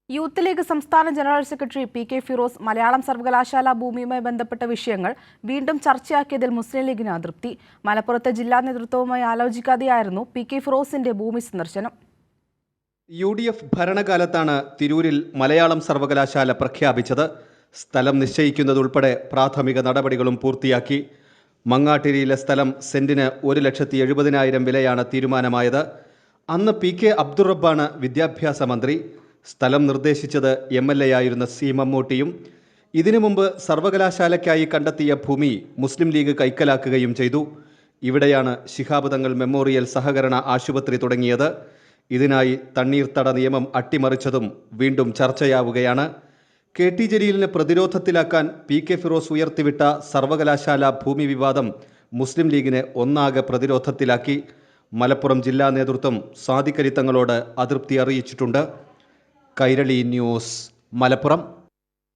Youth league സംസ്ഥാന general secretary PK. Firoz Malayalam സർവകലാശാല ഭൂമിയുമായി ബന്ധപ്പെട്ട വിഷയങ്ങൾ വീണ്ടും ചർച്ചയാക്കിയതിൽ മുസ്ലിം ലീഗിന് അതൃപ്തി. മലപ്പുറത്തെ ജില്ലാ നേതൃത്വവുമായി ആലോചിക്കാതെയായിരുന്നു പി.കെ. ഫിറോസിന്റെ ഭൂമി സന്ദർശനം. UDF ഭരണകാലത്താണ് തിരൂരിൽ മലയാളം സർവകലാശാല പ്രഖ്യാപിച്ചത്. സ്ഥലം നിശ്ചയിക്കുന്നതുൾപ്പെടെ പ്രാഥമിക നടപടികളും പൂർത്തിയാക്കി. മങ്ങാട്ടിരിയിലെ സ്ഥലം സെന്റിന് 1,70,000 വിലയാണ് തീരുമാനമായത്. അന്ന് പി.കെ. അബ്ദുൾ റബ്ബാണ് വിദ്യാഭ്യാസ മന്ത്രി. സ്ഥലം നിർദ്ദേശിച്ചത് MLA ആയിരുന്ന C. മമ്മൂട്ടിയും. ഇതിനു മുമ്പ് സർവകലാശാലയ്ക്കായി കണ്ടെത്തിയ ഭൂമി മുസ്ലിം ലീഗ് കൈക്കലാക്കുകയും ചെയ്തു. ഇവിടെയാണ് ശിഹാബ് തങ്ങൾ മെമ്മോറിയൽ സഹകരണ ആശുപത്രി തുടങ്ങിയത്. ഇതിനായി തണ്ണീർത്തട നിയമം അട്ടിമറിച്ചതും വീണ്ടും ചർച്ചയാവുകയാണ്. KT ജലീലിനെ പ്രതിരോധത്തിലാക്കാൻ പി.കെ. ഫിറോസ് ഉയർത്തിവിട്ട സർവകലാശാല ഭൂമി വിവാദം മുസ്ലിം ലീഗിനെ ഒന്നാകെ പ്രതിരോധത്തിലാക്കി. മലപ്പുറം ജില്ലാ നേതൃത്വം സാദിഖലി തങ്ങളോട് അതൃപ്തി അറിയിച്ചിട്ടുണ്ട്. കൈരളി ന്യൂസ്, മലപ്പുറം.